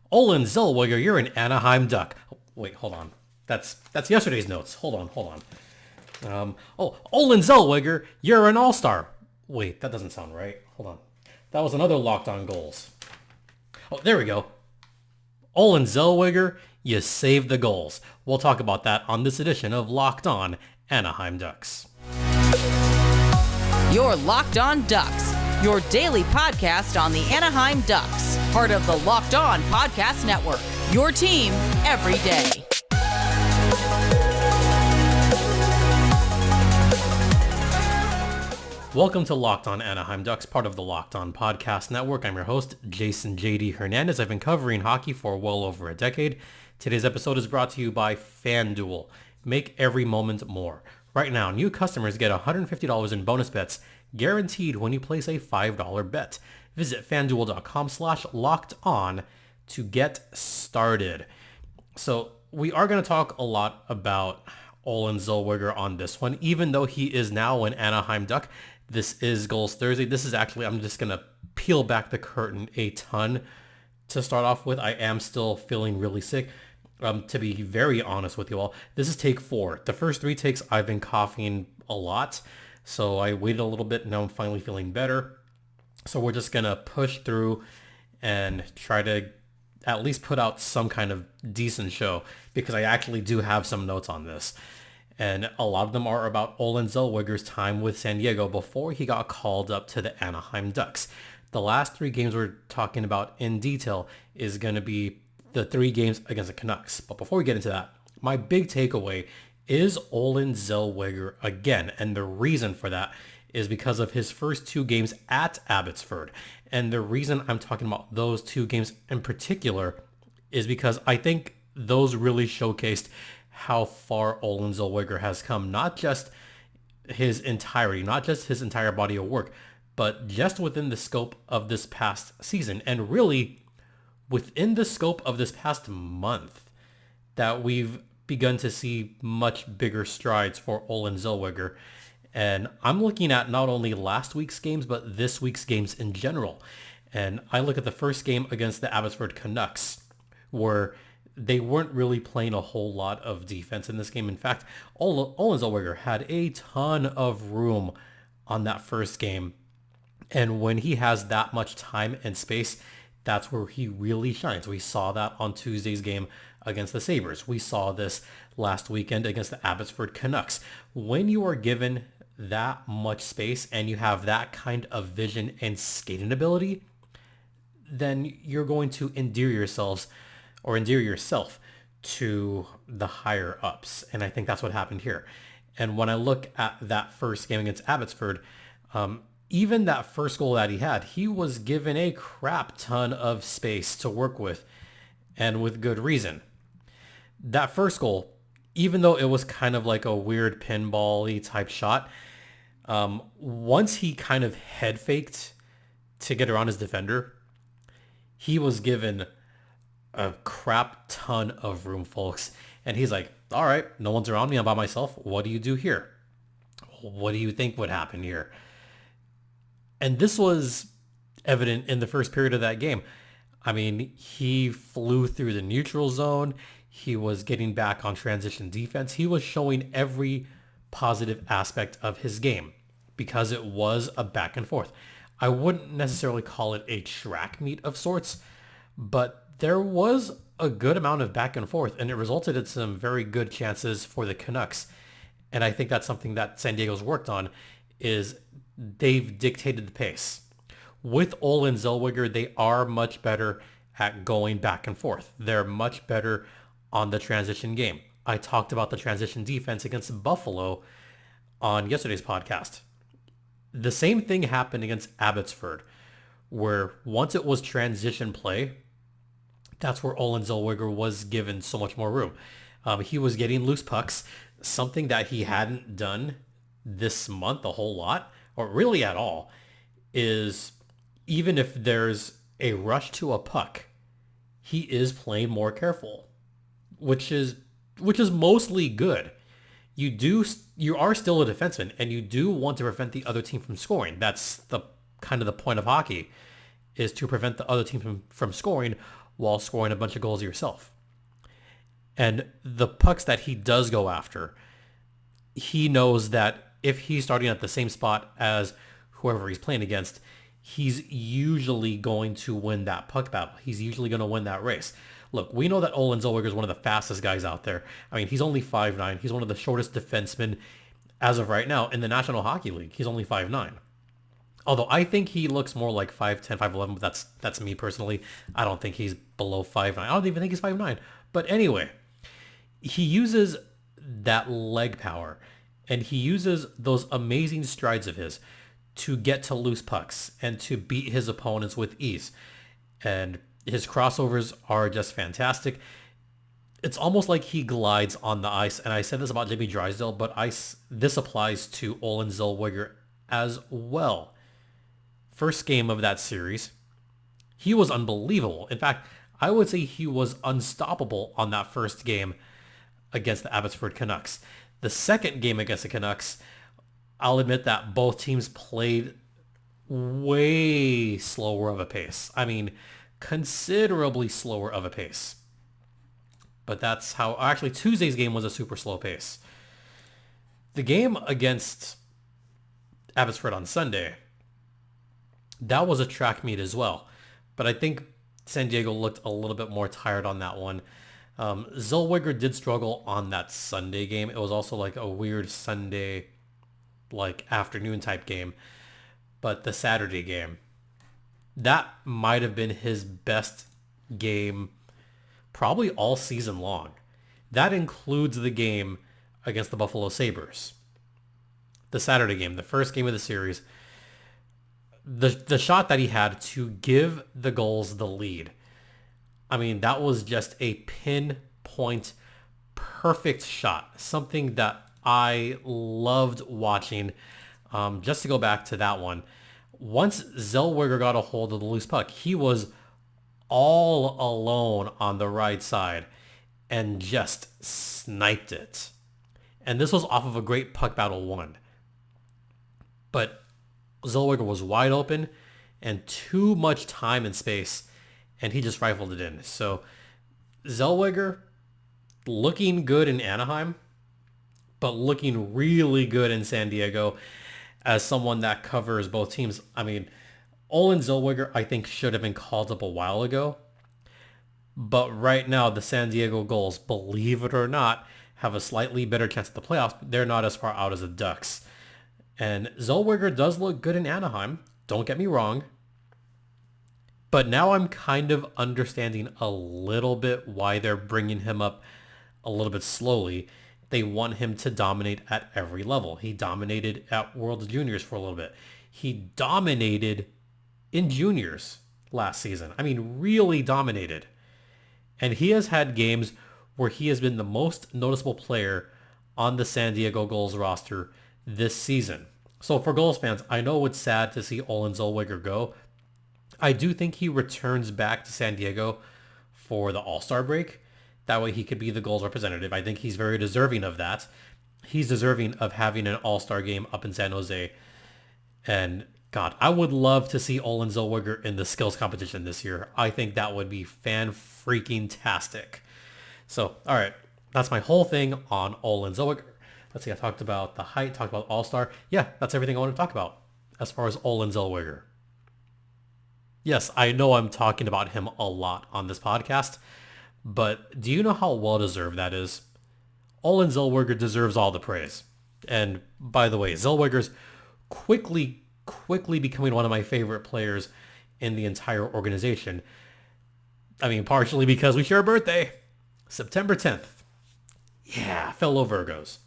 Olen Zellweger, you're an Anaheim Duck. Oh, wait, hold on. That's yesterday's notes. Hold on. Olen Zellweger, you're an all-star. Wait, that doesn't sound right. Hold on. That was another Locked On Goals. Oh, there we go. Olen Zellweger, you saved the goals. We'll talk about that on this edition of Locked On Anaheim Ducks. You're Locked On Ducks, your daily podcast on the Anaheim Ducks, part of the Locked On Podcast Network, your team every day. Welcome to Locked On Anaheim Ducks, part of the Locked On Podcast Network. I'm your host, Jason J.D. Hernandez. I've been covering hockey for well over a decade. Today's episode is brought to you by FanDuel. Make every moment more. Right now, new customers get $150 in bonus bets guaranteed when you place a $5 bet. Visit FanDuel.com/LockedOn to get started. So we are going to talk a lot about Olen Zellweger on this one, even though he is now an Anaheim Duck. This is Goals Thursday. This is actually, I'm just going to peel back the curtain a ton to start off with. I am still feeling really sick. To be very honest with you all, this is take 4. The first 3 takes, I've been coughing a lot. So I waited a little bit. Now I'm finally feeling better. So we're just going to push through and try to at least put out some kind of decent show, because I actually do have some notes on this. And a lot of them are about Olen Zellweger's time with San Diego before he got called up to the Anaheim Ducks. The last 3 games we're talking about in detail is going to be the 3 games against the Canucks. But before we get into that, my big takeaway is Olen Zellweger again. And the reason for that is because of his first 2 games at Abbotsford. And the reason I'm talking about those 2 games in particular is because I think those really showcased how far Olen Zellweger has come. Not just his entirety, not just his entire body of work, but just within the scope of this past season. And really within the scope of this past month, that we've begun to see much bigger strides for Olen Zellweger. And I'm looking at not only last week's games, but this week's games in general. And I look at the first game against the Abbotsford Canucks, where they weren't really playing a whole lot of defense in this game. In fact, Olen Zellweger had a ton of room on that first game. And when he has that much time and space, that's where he really shines. We saw that on Tuesday's game against the Sabres. We saw this last weekend against the Abbotsford Canucks. When you are given that much space and you have that kind of vision and skating ability, then you're going to endear yourself to the higher ups. And I think that's what happened here. And when I look at that first game against Abbotsford, even that first goal that he had, he was given a crap ton of space to work with, and with good reason. That first goal, even though it was kind of like a weird pinball-y type shot, once he kind of head faked to get around his defender, he was given a crap ton of room, folks. And he's like, all right, no one's around me. I'm by myself. What do you do here? What do you think would happen here? And this was evident in the first period of that game. I mean, he flew through the neutral zone. He was getting back on transition defense. He was showing every positive aspect of his game because it was a back and forth. I wouldn't necessarily call it a track meet of sorts, but there was a good amount of back and forth, and it resulted in some very good chances for the Canucks. And I think that's something that San Diego's worked on, is they've dictated the pace. With Olen Zellweger, they are much better at going back and forth. They're much better on the transition game. I talked about the transition defense against Buffalo on yesterday's podcast. The same thing happened against Abbotsford, where once it was transition play, that's where Olen Zellweger was given so much more room. He was getting loose pucks, something that he hadn't done this month a whole lot, or really at all, is even if there's a rush to a puck, he is playing more careful, which is mostly good. You are still a defenseman, and you do want to prevent the other team from scoring. That's the kind of the point of hockey, is to prevent the other team from scoring while scoring a bunch of goals yourself. And the pucks that he does go after, he knows that if he's starting at the same spot as whoever he's playing against, he's usually going to win that puck battle. He's usually going to win that race. Look, we know that Olen Zellweger is one of the fastest guys out there. I mean, he's only 5'9". He's one of the shortest defensemen as of right now in the National Hockey League. He's only 5'9". Although I think he looks more like 5'10", 5'11", but that's me personally. I don't think he's below 5'9". I don't even think he's 5'9". But anyway, he uses that leg power, and he uses those amazing strides of his to get to loose pucks and to beat his opponents with ease. And his crossovers are just fantastic. It's almost like he glides on the ice. And I said this about Jamie Drysdale, but this applies to Olen Zellweger as well. First game of that series, he was unbelievable. In fact, I would say he was unstoppable on that first game against the Abbotsford Canucks. The second game against the Canucks, I'll admit that both teams played way slower of a pace. I mean, considerably slower of a pace. But that's how... Actually, Tuesday's game was a super slow pace. The game against Abbotsford on Sunday, that was a track meet as well. But I think San Diego looked a little bit more tired on that one. Zellweger did struggle on that Sunday game. It was also like a weird Sunday, like afternoon type game. But the Saturday game, that might have been his best game probably all season long. That includes the game against the Buffalo Sabres. The Saturday game, the first game of the series, the shot that he had to give the Gulls the lead. I mean, that was just a pinpoint perfect shot. Something that I loved watching. Just to go back to that one, once Zellweger got a hold of the loose puck, he was all alone on the right side and just sniped it. And this was off of a great puck battle one. But Zellweger was wide open and too much time and space, and he just rifled it in. So Zellweger looking good in Anaheim, but looking really good in San Diego as someone that covers both teams. I mean, Olen Zellweger, I think, should have been called up a while ago. But right now, the San Diego Gulls, believe it or not, have a slightly better chance at the playoffs. They're not as far out as the Ducks. And Zellweger does look good in Anaheim. Don't get me wrong. But now I'm kind of understanding a little bit why they're bringing him up a little bit slowly. They want him to dominate at every level. He dominated at World Juniors for a little bit. He dominated in juniors last season. I mean, really dominated. And he has had games where he has been the most noticeable player on the San Diego Gulls roster this season. So for Gulls fans, I know it's sad to see Olen Zellweger go. I do think he returns back to San Diego for the All-Star break. That way he could be the Gulls representative. I think he's very deserving of that. He's deserving of having an All-Star game up in San Jose. And God, I would love to see Olen Zellweger in the skills competition this year. I think that would be fan-freaking-tastic. So, all right, that's my whole thing on Olen Zellweger. Let's see, I talked about the height, talked about All-Star. Yeah, that's everything I want to talk about as far as Olen Zellweger. Yes, I know I'm talking about him a lot on this podcast, but do you know how well-deserved that is? Olen Zellweger deserves all the praise. And by the way, Zellweger's quickly becoming one of my favorite players in the entire organization. I mean, partially because we share a birthday, September 10th. Yeah, fellow Virgos.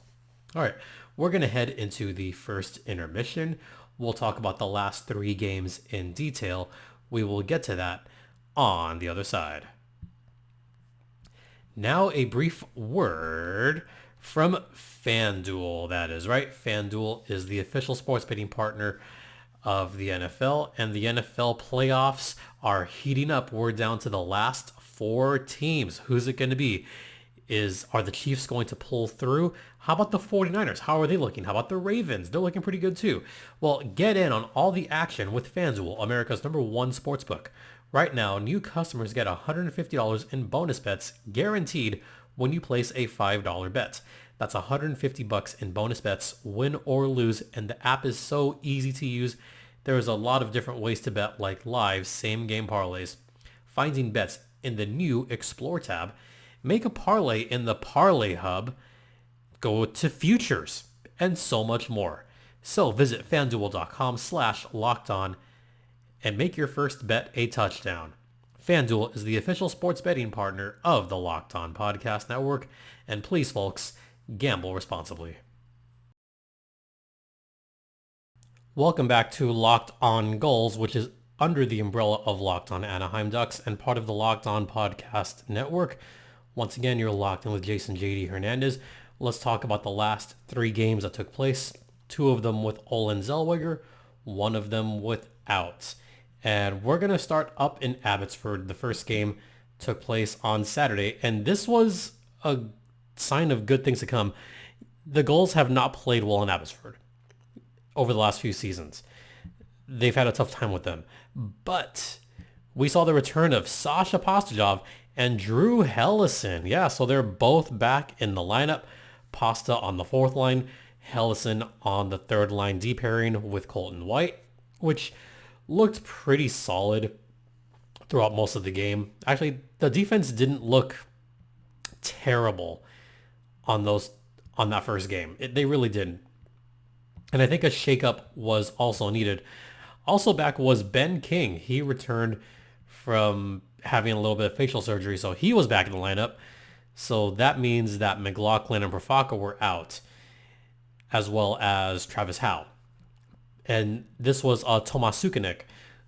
All right, we're going to head into the first intermission. We'll talk about the last 3 games in detail. We will get to that on the other side. Now a brief word from FanDuel. That is right. FanDuel is the official sports betting partner of the NFL, and the NFL playoffs are heating up. We're down to the last 4 teams. Who's it going to be? Are the Chiefs going to pull through? How about the 49ers? How are they looking? How about the Ravens? They're looking pretty good too. Well, get in on all the action with FanDuel, America's #1 sportsbook. Right now, new customers get $150 in bonus bets guaranteed when you place a $5 bet. That's $150 in bonus bets, win or lose, and the app is so easy to use. There's a lot of different ways to bet, like live same game parlays, finding bets in the new Explore tab, make a parlay in the Parlay Hub, go to futures, and so much more. So visit fanduel.com/lockedon and make your first bet a touchdown. FanDuel is the official sports betting partner of the Locked On Podcast Network, and please, folks, gamble responsibly. Welcome back to Locked On Gulls, which is under the umbrella of Locked On Anaheim Ducks and part of the Locked On Podcast Network. Once again, you're locked in with Jason JD Hernandez. Let's talk about the last 3 games that took place. 2 of them with Olen Zellweger, 1 of them without. And we're going to start up in Abbotsford. The first game took place on Saturday, and this was a sign of good things to come. The Gulls have not played well in Abbotsford over the last few seasons. They've had a tough time with them. But we saw the return of Sasha Pastujov and Drew Hellison. Yeah, so they're both back in the lineup. Pasta on the 4th line, Hellison on the 3rd line, D pairing with Colton White, which looked pretty solid throughout most of the game. Actually, the defense didn't look terrible on that first game. They really didn't. And I think a shakeup was also needed. Also back was Ben King. He returned from having a little bit of facial surgery, so he was back in the lineup. So that means that McLaughlin and Profaka were out, as well as Travis Howe. And this was Tomas Sukanik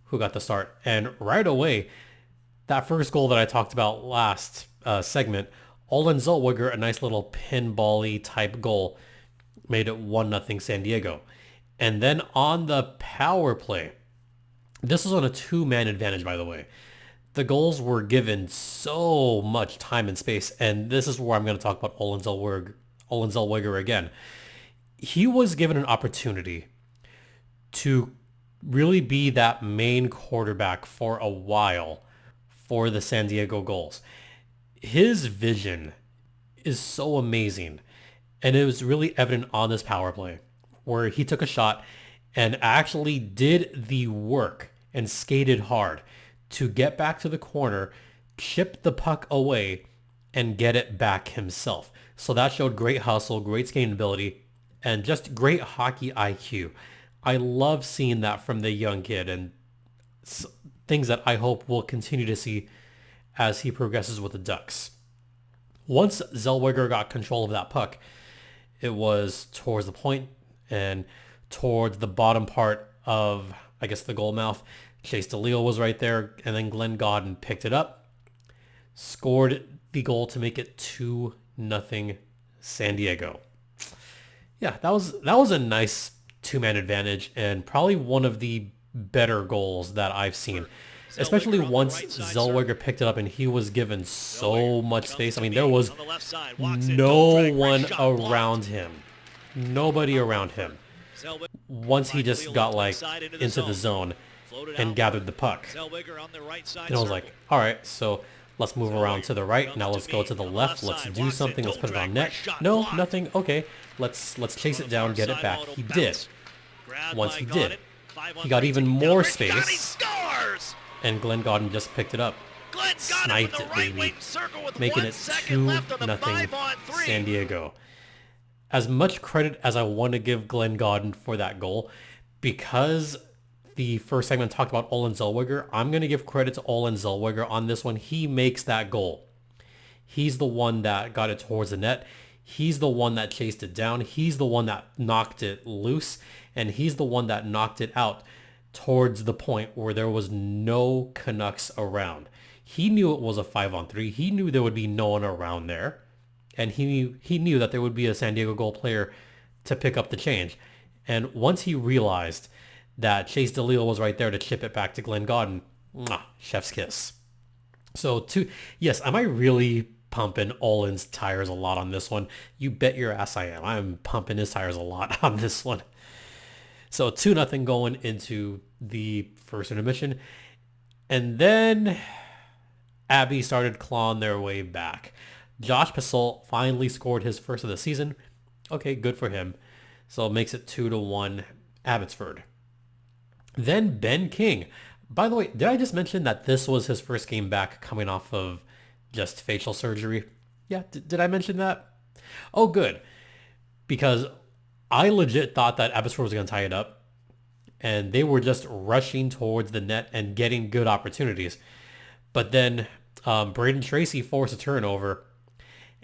who got the start. And right away, that first goal that I talked about last segment, Olen Zellweger, a nice little pinball-y type goal, made it 1-0 San Diego. And then on the power play, this was on a 2-man advantage, by the way. The Gulls were given so much time and space, and this is where I'm going to talk about Olen Zellweger again. He was given an opportunity to really be that main quarterback for a while for the San Diego Gulls. His vision is so amazing, and it was really evident on this power play where he took a shot and actually did the work and skated hard to get back to the corner, chip the puck away, and get it back himself. So that showed great hustle, great skating ability, and just great hockey IQ. I love seeing that from the young kid, and things that I hope we'll continue to see as he progresses with the Ducks. Once Zellweger got control of that puck, it was towards the point and towards the bottom part of, I guess, the goal mouth. Chase DeLeo was right there, and then Glenn Godden picked it up, scored the goal to make it 2-0 San Diego. Yeah, that was a nice 2-man advantage, and probably one of the better goals that I've seen, especially once Zellweger picked it up and he was given so much space. I mean, there was no one around him. Nobody around him. Once he just got into the zone and gathered the puck. And I was like, all right, so let's move around to the right. Now let's go to the left. Let's do something. Let's put it on net. No, nothing. Okay, let's chase it down, get it back. He did. Once he did, he got even more space. And Glenn Godden just picked it up. Sniped it, baby. Making it 2-0 San Diego. As much credit as I want to give Glenn Godden for that goal, because the first segment talked about Olen Zellweger, I'm going to give credit to Olen Zellweger on this one. He makes that goal. He's the one that got it towards the net. He's the one that chased it down. He's the one that knocked it loose. And he's the one that knocked it out towards the point where there was no Canucks around. He knew it was a 5-on-3. He knew there would be no one around there. And he knew that there would be a San Diego goal player to pick up the change. And once he realized that Chase DeLeo was right there to chip it back to Glenn Godden, chef's kiss. So yes, am I really pumping Olen's tires a lot on this one? You bet your ass I am. I'm pumping his tires a lot on this one. So 2-0 going into the first intermission. And then Abby started clawing their way back. Josh Pasol finally scored his first of the season. Okay, good for him. So it makes it 2-1 Abbotsford. Then Ben King. By the way, did I just mention that this was his first game back coming off of just facial surgery? Yeah, did I mention that? Oh, good. Because I legit thought that Abbotsford was going to tie it up. And they were just rushing towards the net and getting good opportunities. But then Braden Tracy forced a turnover.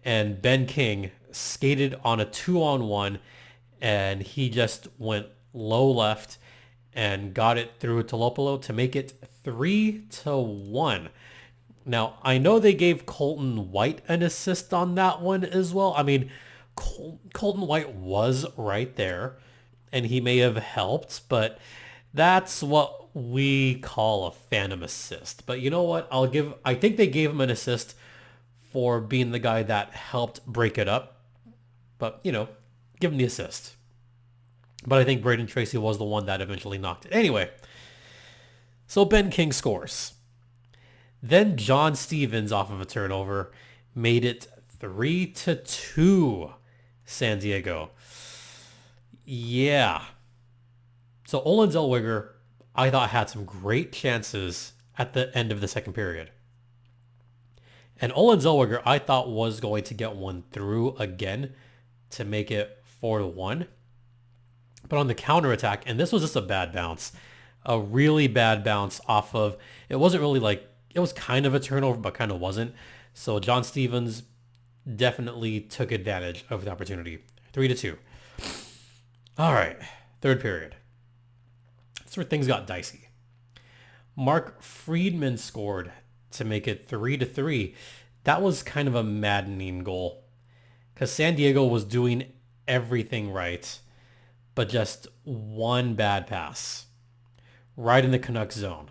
And Ben King skated on a 2-on-1. And he just went low left and got it through Tolopolo to make it 3-1. Now, I know they gave Colton White an assist on that one as well. I mean, Colton White was right there, and he may have helped, but that's what we call a phantom assist. But you know what? I think they gave him an assist for being the guy that helped break it up. But, give him the assist. But I think Braden Tracy was the one that eventually knocked it. Anyway, so Ben King scores. Then John Stevens off of a turnover made it 3-2 San Diego. Yeah. So Olen Zellweger, I thought, had some great chances at the end of the second period. And Olen Zellweger, I thought, was going to get one through again to make it 4-1. But on the counterattack, and this was just a bad bounce, a really bad bounce off of, it wasn't really like, it was kind of a turnover, but kind of wasn't. So John Stevens definitely took advantage of the opportunity. 3-2. All right, third period. That's where things got dicey. Mark Friedman scored to make it 3-3. That was kind of a maddening goal because San Diego was doing everything right, but just one bad pass right in the Canucks zone.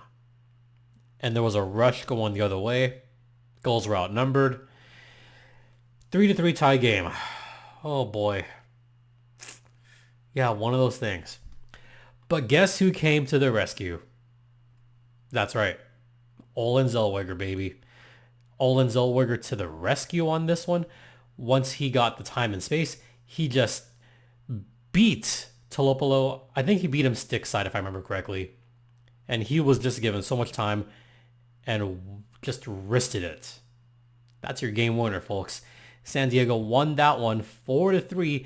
And there was a rush going the other way. Goals were outnumbered. 3-3 tie game. Oh boy. Yeah, one of those things. But guess who came to the rescue? That's right. Olen Zellweger, baby. Olen Zellweger to the rescue on this one. Once he got the time and space, he just beat Tolopolo. I think he beat him stick side, if I remember correctly. And he was just given so much time and just wristed it. That's your game winner, folks. San Diego won that one 4-3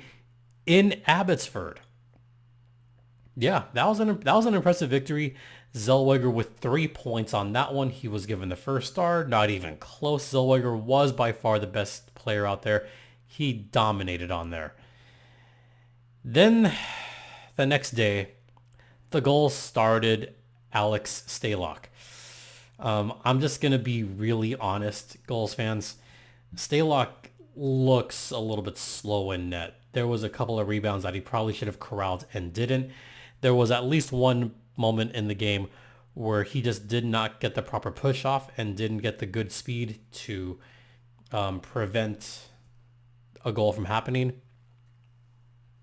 in Abbotsford. Yeah, that was an impressive victory. Zellweger with 3 points on that one. He was given the first star. Not even close. Zellweger was by far the best player out there. He dominated on there. Then the next day, the Gulls started Alex Stalock. I'm just going to be really honest, Gulls fans. Stalock looks a little bit slow in net. There was a couple of rebounds that he probably should have corralled and didn't. There was at least one moment in the game where he just did not get the proper push off and didn't get the good speed to prevent a goal from happening.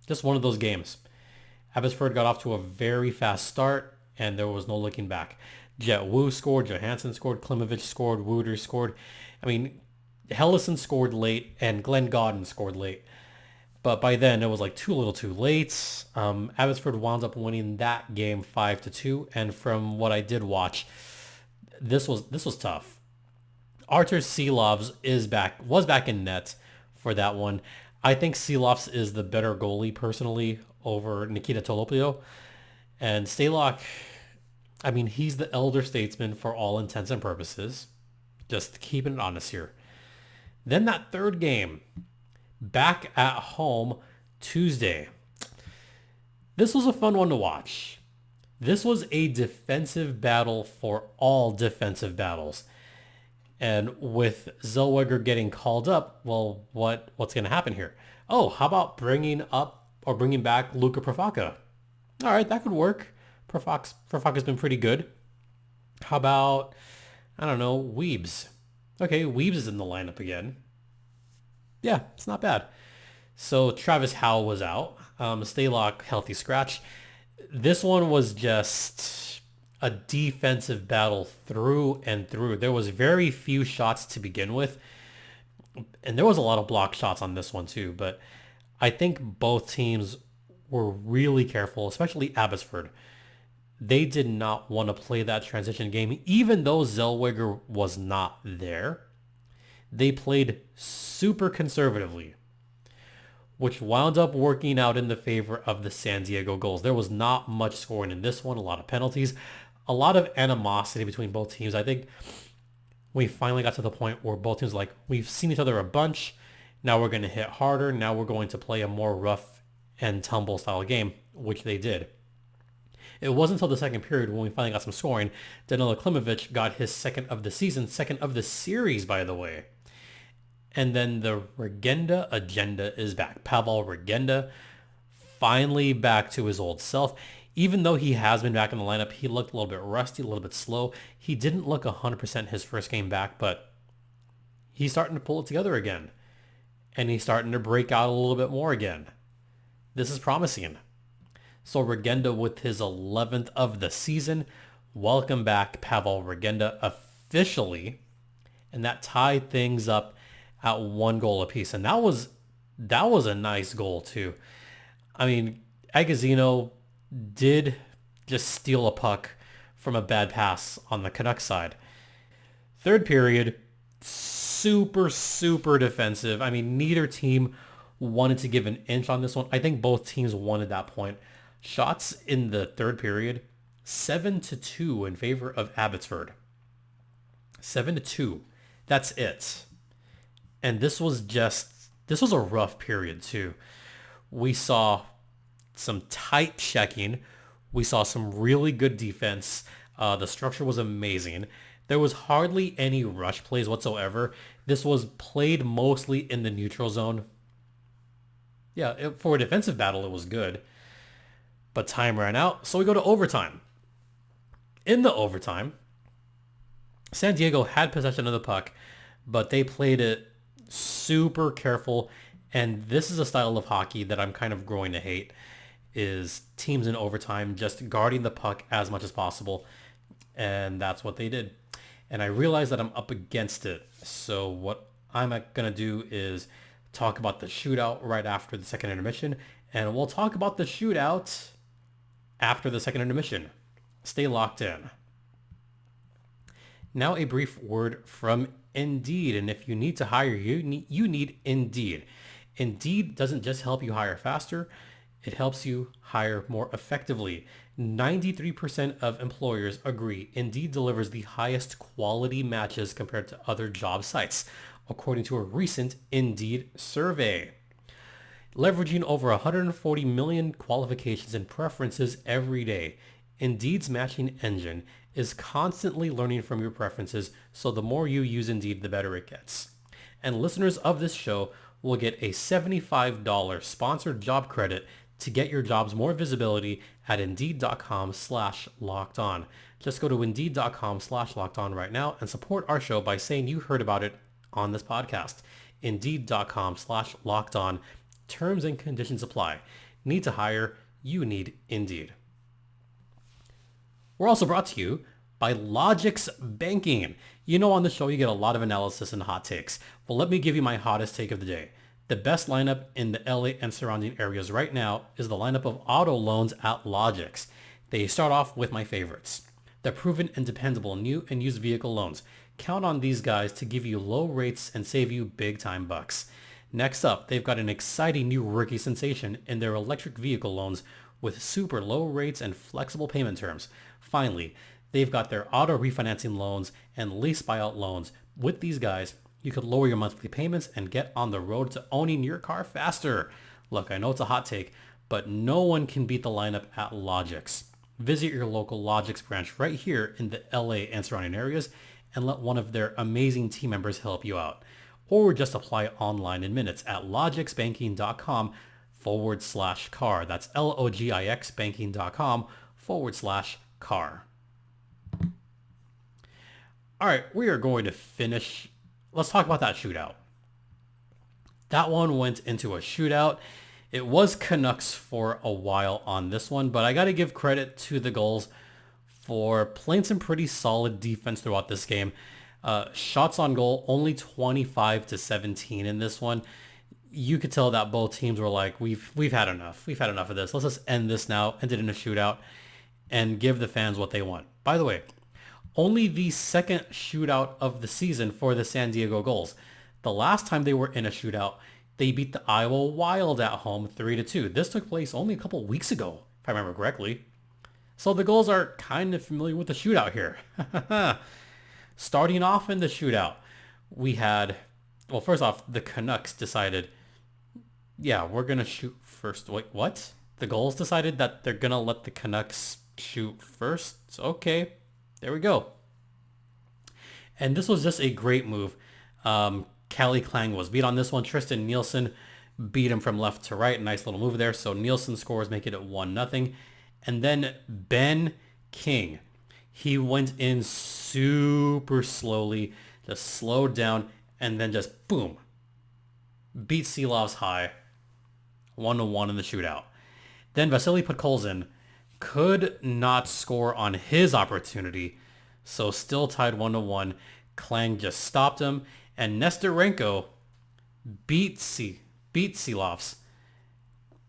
Just one of those games. Abbotsford got off to a very fast start and there was no looking back. Jet Wu scored, Johansson scored, Klimovich scored, Wooders scored. I mean, Hellison scored late and Glenn Godden scored late. But by then, it was like too little too late. Abbotsford wound up winning that game 5-2. And from what I did watch, this was tough. Artur Silovs was back in net for that one. I think Silovs is the better goalie personally over Nikita Tolopilo. And Stalock, I mean, he's the elder statesman for all intents and purposes. Just keeping it honest here. Then that third game, back at home Tuesday. This was a fun one to watch. This was a defensive battle for all defensive battles. And with Zellweger getting called up, well, what's going to happen here? Oh, how about bringing back Luka Profaka? All right, that could work. Profaka's been pretty good. How about, I don't know, Weebs? Okay, Weebs is in the lineup again. Yeah, it's not bad. So Travis Howe was out. Stalock, healthy scratch. This one was just a defensive battle through and through. There was very few shots to begin with, and there was a lot of block shots on this one too, but I think both teams were really careful, especially Abbotsford. They did not want to play that transition game, even though Zellweger was not there. They played super conservatively, which wound up working out in the favor of the San Diego Gulls. There was not much scoring in this one, a lot of penalties, a lot of animosity between both teams. I think we finally got to the point where both teams like, we've seen each other a bunch. Now we're going to hit harder. Now we're going to play a more rough and tumble style game, which they did. It wasn't until the second period when we finally got some scoring. Danilo Klimovich got his second of the season, second of the series, by the way. And then the Regenda agenda is back. Pavel Regenda finally back to his old self. Even though he has been back in the lineup, he looked a little bit rusty, a little bit slow. He didn't look 100% his first game back, but he's starting to pull it together again. And he's starting to break out a little bit more again. This is promising. So Regenda with his 11th of the season. Welcome back, Pavel Regenda, officially. And that tied things up at 1 goal apiece. And that was a nice goal too. I mean, Agazino did just steal a puck from a bad pass on the Canucks side. Third period, super defensive. I mean, neither team wanted to give an inch on this one. I think both teams wanted that point. Shots in the third period, 7-2 in favor of Abbotsford. 7-2. That's it. And this was a rough period too. We saw some tight checking. We saw some really good defense. The structure was amazing. There was hardly any rush plays whatsoever. This was played mostly in the neutral zone. Yeah, for a defensive battle, it was good. But time ran out, so we go to overtime. In the overtime, San Diego had possession of the puck, but they played it super careful. And this is a style of hockey that I'm kind of growing to hate, is teams in overtime just guarding the puck as much as possible. And that's what they did. And I realized that I'm up against it. So what I'm going to do is talk about the shootout right after the second intermission. And we'll talk about the shootout after the second intermission. Stay locked in. Now a brief word from Indeed. And if you need to hire, you need Indeed. Indeed doesn't just help you hire faster, it helps you hire more effectively. 93% of employers agree Indeed delivers the highest quality matches compared to other job sites, according to a recent Indeed survey. Leveraging over 140 million qualifications and preferences every day, Indeed's matching engine is constantly learning from your preferences, so the more you use Indeed, the better it gets. And listeners of this show will get a $75 sponsored job credit to get your jobs more visibility at Indeed.com/lockedon. Just go to Indeed.com/lockedon right now and support our show by saying you heard about it on this podcast. Indeed.com/lockedon. Terms and conditions apply. Need to hire? You need Indeed. We're also brought to you by Logix Banking. You know, on the show you get a lot of analysis and hot takes. Well, let me give you my hottest take of the day. The best lineup in the LA and surrounding areas right now is the lineup of auto loans at Logix. They start off with my favorites. The proven and dependable new and used vehicle loans. Count on these guys to give you low rates and save you big time bucks. Next up, they've got an exciting new rookie sensation in their electric vehicle loans with super low rates and flexible payment terms. Finally, they've got their auto refinancing loans and lease buyout loans. With these guys, you could lower your monthly payments and get on the road to owning your car faster. Look, I know it's a hot take, but no one can beat the lineup at Logix. Visit your local Logix branch right here in the LA and surrounding areas and let one of their amazing team members help you out. Or just apply online in minutes at logixbanking.com/car. That's LOGIXbanking.com/car. All right, we are going to finish. Let's talk about that shootout. That one went into a shootout. It was Canucks for a while on this one, but I got to give credit to the Gulls for playing some pretty solid defense throughout this game. Shots on goal, only 25-17 in this one. You could tell that both teams were like, we've had enough. We've had enough of this. Let's just end this now, end it in a shootout, and give the fans what they want. By the way, only the second shootout of the season for the San Diego Gulls. The last time they were in a shootout, they beat the Iowa Wild at home 3-2. This took place only a couple weeks ago, if I remember correctly. So the Gulls are kind of familiar with the shootout here. Starting off in the shootout, we had, well, first off, the Canucks decided, yeah, we're going to shoot first. Wait, what? The Gulls decided that they're going to let the Canucks shoot first? Okay, there we go. And this was just a great move. Calle Clang was beat on this one. Tristan Nielsen beat him from left to right. Nice little move there. So Nielsen scores, making it 1-0. And then Ben King, he went in super slowly, just slowed down, and then just boom, beat Silov's high, 1-1 in the shootout. Then Vasily Podkolzin could not score on his opportunity, so still tied 1-1. Klang just stopped him, and Nestorenko beat Silov's.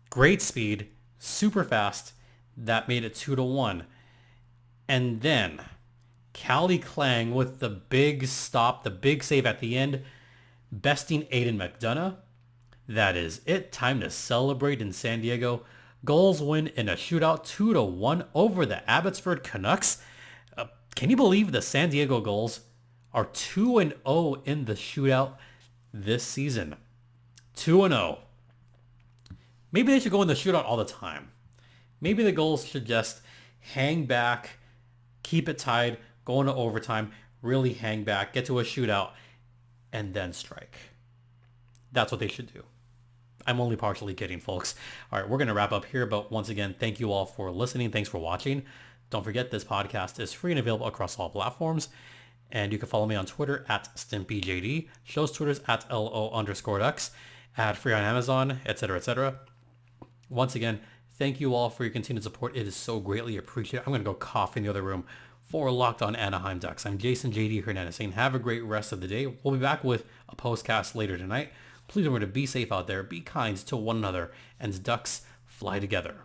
Great speed, super fast. That made it 2-1. And then Calle Clang with the big stop, the big save at the end, besting Aiden McDonough. That is it. Time to celebrate in San Diego. Gulls win in a shootout 2-1 over the Abbotsford Canucks. Can you believe the San Diego Gulls are 2-0 in the shootout this season? 2-0. Maybe they should go in the shootout all the time. Maybe the Gulls should just hang back, keep it tied, go into overtime, really hang back, get to a shootout, and then strike. That's what they should do. I'm only partially kidding, folks. All right, we're going to wrap up here, but once again, thank you all for listening. Thanks for watching. Don't forget, this podcast is free and available across all platforms, and you can follow me on Twitter at StimpyJD. Show's Twitter's at LO_Ducks, ad free on Amazon, etc., etc. Once again, thank you all for your continued support. It is so greatly appreciated. I'm going to go cough in the other room for Locked On Anaheim Ducks. I'm Jason JD Hernandez saying have a great rest of the day. We'll be back with a postcast later tonight. Please remember to be safe out there, be kind to one another, and Ducks fly together.